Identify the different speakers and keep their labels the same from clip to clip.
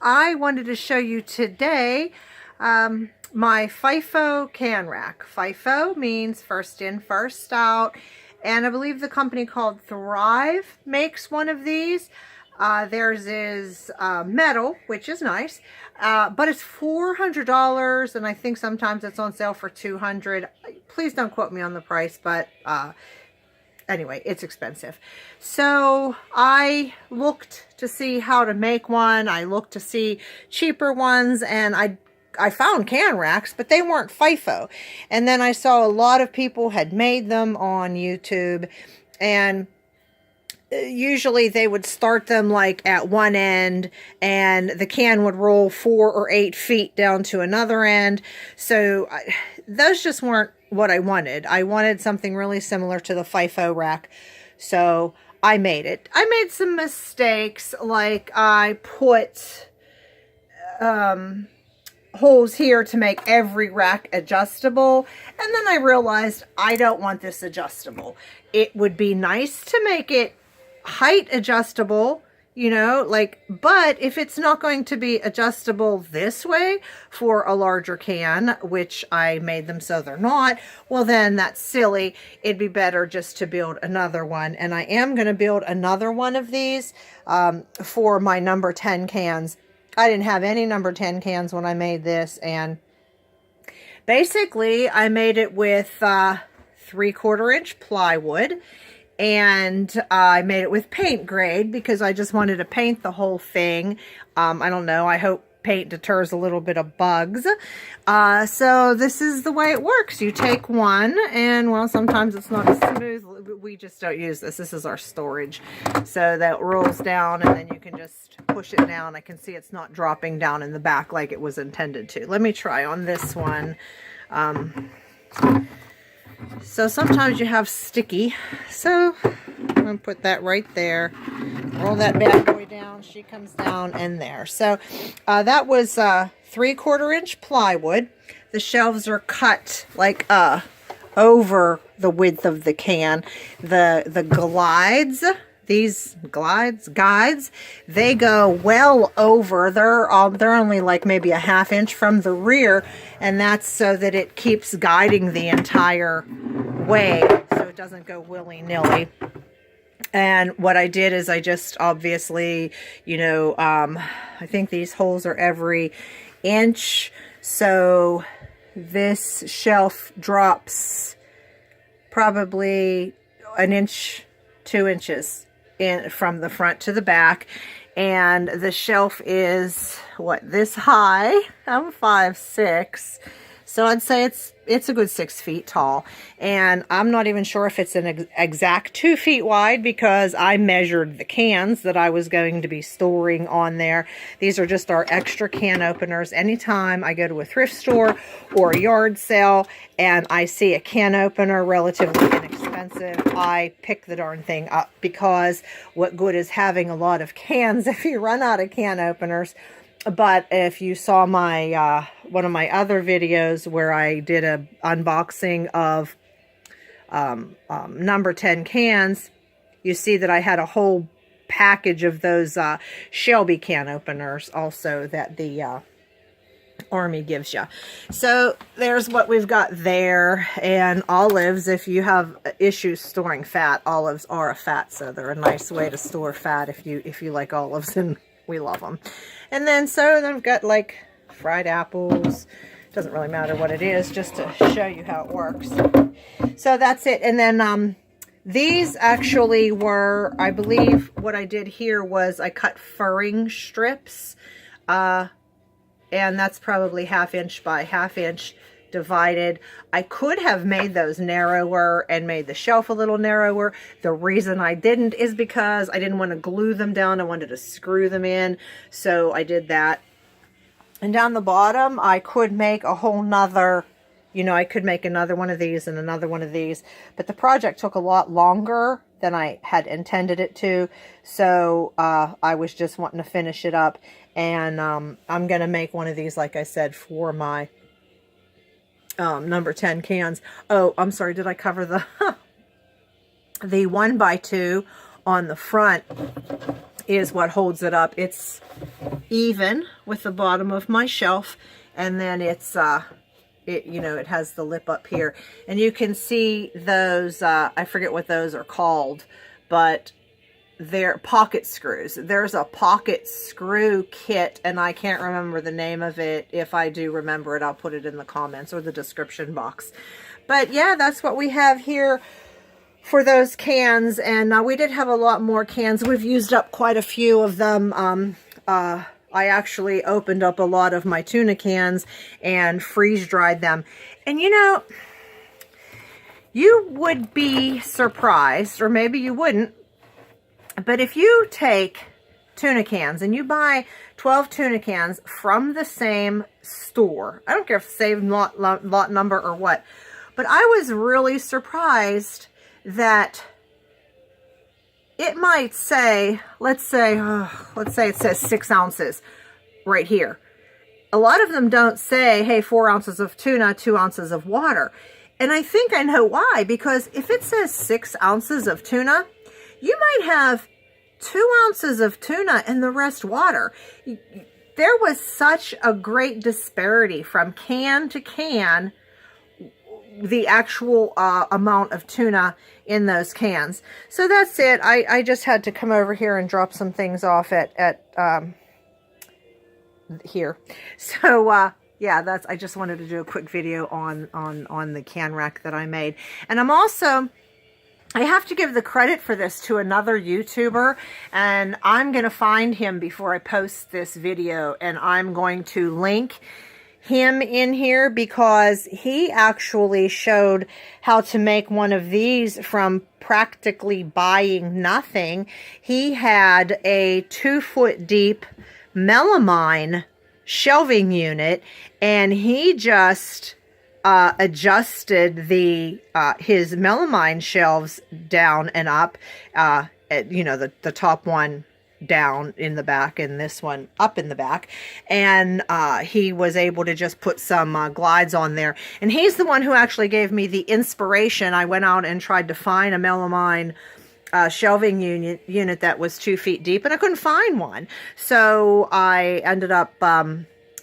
Speaker 1: I wanted to show you today my FIFO can rack. FIFO means first in, first out, and I believe the company called Thrive makes one of these. Theirs is metal, which is nice, but it's $400, and I think sometimes it's on sale for $200. Please don't quote me on the price, but anyway, it's expensive. So I looked to see how to make one. I looked to see cheaper ones, and I found can racks, but they weren't FIFO. And then I saw a lot of people had made them on YouTube, and usually they would start them like at one end, and the can would roll 4 or 8 feet down to another end. So those just weren't what I wanted. I wanted something really similar to the FIFO rack. So I made it. I made some mistakes, like I put holes here to make every rack adjustable, and then I realized I don't want this adjustable. It would be nice to make it height adjustable, you know, like, but if it's not going to be adjustable this way for a larger can, which I made them so they're not, well then that's silly. It'd be better just to build another one, and I am going to build another one of these for my number 10 cans. I didn't have any number 10 cans when I made this, and basically I made it with 3/4 inch plywood, and I made it with paint grade because I just wanted to paint the whole thing. I don't know, I hope paint deters a little bit of bugs. So this is the way it works. You take one, and well, sometimes it's not as smooth. We just don't use this. This is our storage. So that rolls down, and then you can just push it down. I can see it's not dropping down in the back like it was intended to. Let me try on this one. So sometimes you have sticky. So I'm going to put that right there. Roll that bad boy down. She comes down in there. So that was 3/4 inch plywood. The shelves are cut like over the width of the can. The glides, these guides, they go well over. They're only like maybe a 1/2 inch from the rear, and that's so that it keeps guiding the entire way, so it doesn't go willy-nilly. And what I did is I just obviously, you know, I think these holes are every inch, so this shelf drops probably 1 inch, 2 inches in from the front to the back. And the shelf is what, this high. I'm 5'6", so I'd say it's a good 6 feet tall, and I'm not even sure if it's an exact 2 feet wide because I measured the cans that I was going to be storing on there. These are just our extra can openers. Anytime I go to a thrift store or a yard sale and I see a can opener relatively inexpensive, I pick the darn thing up, because what good is having a lot of cans if you run out of can openers? But if you saw my one of my other videos where I did a unboxing of number 10 cans, you see that I had a whole package of those Shelby can openers also that the Army gives you. So there's what we've got there. And olives, if you have issues storing fat, olives are a fat, so they're a nice way to store fat if you like olives, and we love them. And then so I've got like fried apples. Doesn't really matter what it is, just to show you how it works. So that's it. And then these actually were, I believe what I did here was I cut furring strips, and that's probably 1/2 inch by 1/2 inch divided. I could have made those narrower and made the shelf a little narrower. The reason I didn't is because I didn't want to glue them down. I wanted to screw them in, so I did that. And down the bottom, I could make a whole nother, you know, I could make another one of these and another one of these, but the project took a lot longer than I had intended it to, so I was just wanting to finish it up. And I'm going to make one of these, like I said, for my number 10 cans. Oh, I'm sorry, did I cover the the 1x2 on the front is what holds it up. It's even with the bottom of my shelf, and then it's you know, it has the lip up here, and you can see those I forget what those are called, but they're pocket screws. There's a pocket screw kit, and I can't remember the name of it. If I do remember it, I'll put it in the comments or the description box. But yeah, that's what we have here for those cans. And we did have a lot more cans. We've used up quite a few of them. I actually opened up a lot of my tuna cans and freeze dried them. And you know, you would be surprised, or maybe you wouldn't, but if you take tuna cans and you buy 12 tuna cans from the same store, I don't care if it's the same lot number or what, but I was really surprised that it might say, let's say it says 6 ounces right here. A lot of them don't say, hey, 4 ounces of tuna, 2 ounces of water. And I think I know why, because if it says 6 ounces of tuna, you might have 2 ounces of tuna and the rest water. There was such a great disparity from can to can, the actual amount of tuna in those cans. So that's it. I just had to come over here and drop some things off at here. So yeah, I just wanted to do a quick video on the can rack that I made. And I have to give the credit for this to another YouTuber, and I'm going to find him before I post this video, and I'm going to link him in here, because he actually showed how to make one of these from practically buying nothing. He had a 2-foot deep melamine shelving unit, and he just adjusted his melamine shelves down and up, you know, the top one down in the back and this one up in the back, and he was able to just put some glides on there. And he's the one who actually gave me the inspiration. I went out and tried to find a melamine shelving unit that was 2 feet deep, and I couldn't find one, so I ended up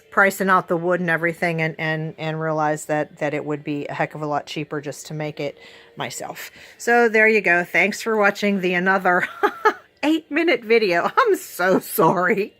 Speaker 1: pricing out the wood and everything, and realized that it would be a heck of a lot cheaper just to make it myself. So there you go. Thanks for watching another 8-minute video. I'm so sorry.